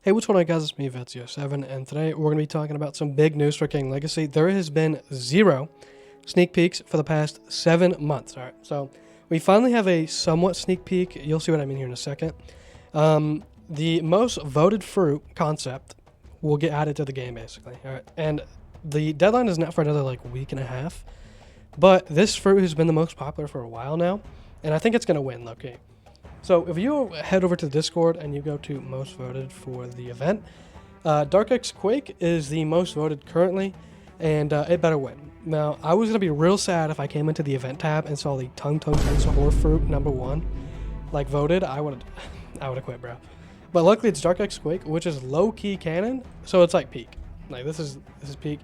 Hey, what's going on, guys? It's me, Vetsio7, and today we're going to be talking about some big news for King Legacy. There has been 0 sneak peeks for the past 7 months. All right, so we finally have a somewhat sneak peek. You'll see what I mean here in a second. The most voted fruit concept will get added to the game, basically. All right, and the deadline is not for another week and a half, but this fruit has been the most popular for a while now, and I think it's going to win, low-key. So if you head over to the Discord and you go to most voted for the event, Dark X Quake is the most voted currently, and it better win. Now, I was going to be real sad if I came into the event tab and saw the Tung Tung Tensor Horror Fruit #1 voted. I would have quit, bro. But luckily it's Dark X Quake, which is low-key canon, so it's like peak. This is peak.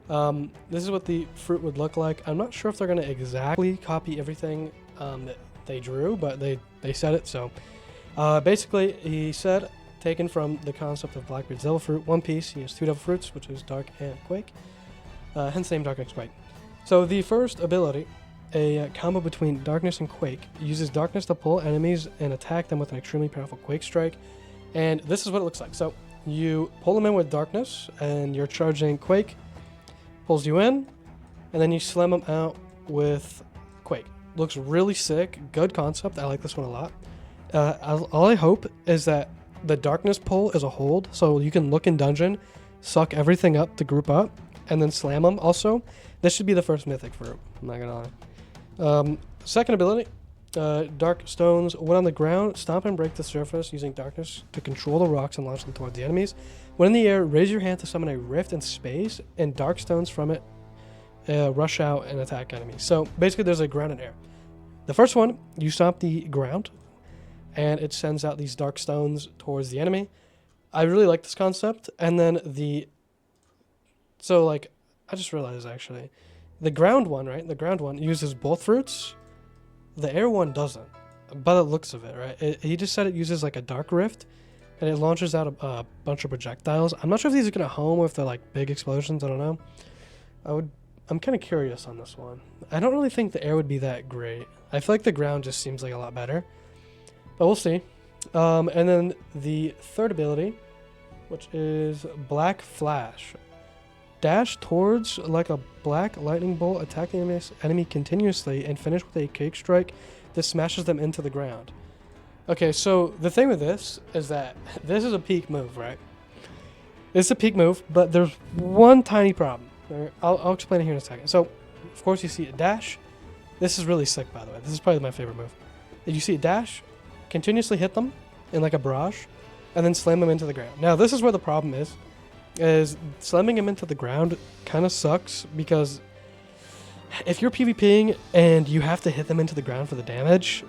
This is what the fruit would look like. I'm not sure if they're going to exactly copy everything that they drew, but they said it. So basically he said, taken from the concept of Blackbeard's Devil Fruit, one piece, he has 2 Devil Fruits, which is Dark and Quake, hence the name Dark X Quake. So the first ability, a combo between Darkness and Quake, uses Darkness to pull enemies and attack them with an extremely powerful Quake strike, and this is what it looks like. So you pull them in with Darkness and you're charging Quake, pulls you in, and then you slam them out with Quake. Looks really sick. Good concept. I like this one a lot. All I hope is that the Darkness pull is a hold, so you can look in dungeon, suck everything up to group up, and then slam them. Also, this should be the first mythic fruit. I'm not gonna lie. Second ability, Dark Stones. When on the ground, stomp and break the surface using Darkness to control the rocks and launch them towards the enemies. When in the air, raise your hand to summon a rift in space, and Dark Stones from it rush out and attack enemies. So basically there's a ground and air. The first one, you stomp the ground and it sends out these dark stones towards the enemy. I really like this concept. And then I just realized actually, the ground one, right? The ground one uses both fruits. The air one doesn't, by the looks of it, right? He just said it uses a dark rift and it launches out a bunch of projectiles. I'm not sure if these are going to home or if they're big explosions. I don't know. I'm kind of curious on this one. I don't really think the air would be that great. I feel like the ground just seems like a lot better. But we'll see. And then the third ability, which is Black Flash. Dash towards like a black lightning bolt, attack the enemy continuously, and finish with a cake strike that smashes them into the ground. Okay, so the thing with this is that this is a peak move, right? It's a peak move, but there's one tiny problem. I'll explain it here in a second. So, of course, you see a dash. This is really sick, by the way. This is probably my favorite move. You see a dash, continuously hit them in like a barrage, and then slam them into the ground. Now, this is where the problem is slamming them into the ground kind of sucks, because if you're PvPing and you have to hit them into the ground for the damage,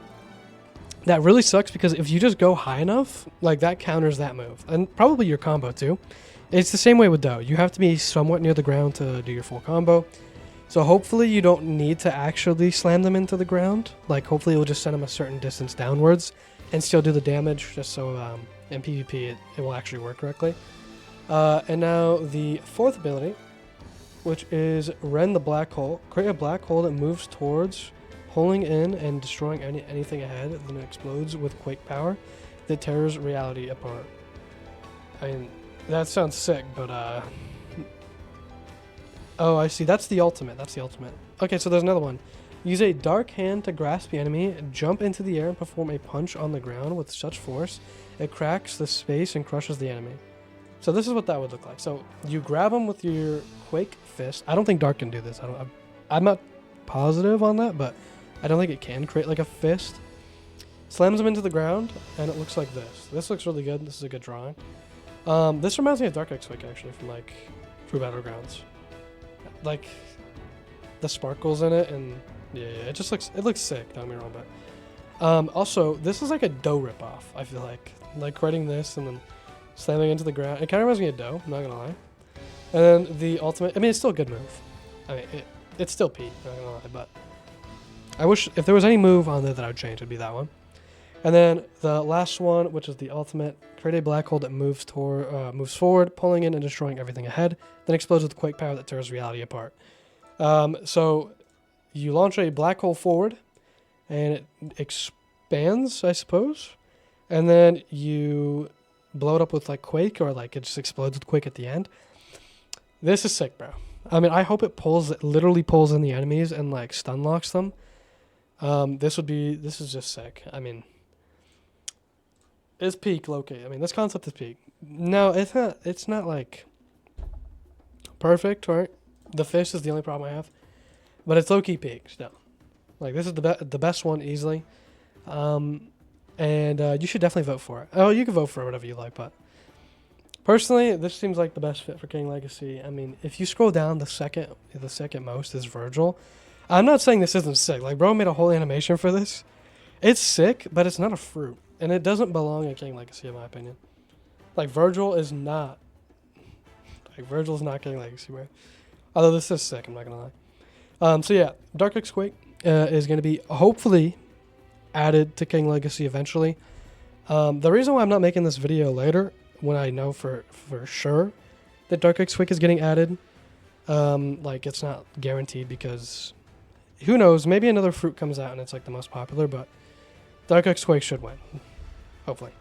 that really sucks, because if you just go high enough, that counters that move. And probably your combo, too. It's the same way with Doe. You have to be somewhat near the ground to do your full combo. So hopefully you don't need to actually slam them into the ground. Hopefully it will just send them a certain distance downwards and still do the damage, just so in PvP it will actually work correctly. And now the fourth ability, which is Rend the Black Hole. Create a black hole that moves towards, pulling in and destroying anything ahead, then it explodes with Quake power that tears reality apart. I mean, that sounds sick, but oh, I see. That's the ultimate. Okay, so there's another one. Use a dark hand to grasp the enemy, jump into the air and perform a punch on the ground with such force it cracks the space and crushes the enemy. So this is what that would look like. So you grab them with your Quake fist. I don't think Dark can do this. I'm not positive on that, but I don't think it can create a fist. Slams them into the ground, and it looks like this. This looks really good. This is a good drawing. This reminds me of Dark X Quake, actually, from True Battlegrounds. The sparkles in it, and yeah, it looks sick. Don't get me wrong, but also this is like a Doe ripoff. I feel like creating this and then slamming into the ground. It kind of reminds me of Doe. I'm not gonna lie. And then the ultimate. I mean, it's still a good move. I mean, it's still Pete. I'm not gonna lie, but I wish if there was any move on there that I would change, it'd be that one. And then the last one, which is the ultimate, create a black hole that moves forward, pulling in and destroying everything ahead, then explodes with Quake power that tears reality apart. So you launch a black hole forward, and it expands, I suppose, and then you blow it up with like Quake, or like it just explodes with Quake at the end. This is sick, bro. I mean, I hope it literally pulls in the enemies and like stun locks them. This is just sick. I mean, it's peak low-key. I mean, this concept is peak. No, it's not like perfect, right? The fish is the only problem I have, but it's low-key peak still. Like, this is the best one easily. And you should definitely vote for it. Oh, you can vote for whatever you like, but personally, this seems like the best fit for King Legacy. I mean, if you scroll down, the second most is Virgil. I'm not saying this isn't sick. Like, bro made a whole animation for this. It's sick, but it's not a fruit, and it doesn't belong in King Legacy, in my opinion. Like, Virgil's not King Legacy, bro. Although this is sick, I'm not gonna lie. So yeah, Dark X Quake is gonna be hopefully added to King Legacy eventually. The reason why I'm not making this video later, when I know for sure that Dark X Quake is getting added, like, it's not guaranteed, because who knows, maybe another fruit comes out and it's like the most popular, but Dark X Quake should win, hopefully.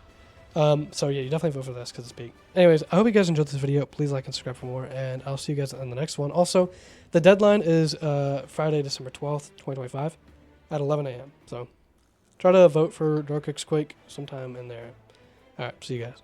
So yeah, you definitely vote for this because it's big. Anyways, I hope you guys enjoyed this video. Please like and subscribe for more, and I'll see you guys in the next one. Also, the deadline is Friday, December 12th, 2025 at 11 a.m. So try to vote for Dark X Quake sometime in there. All right, see you guys.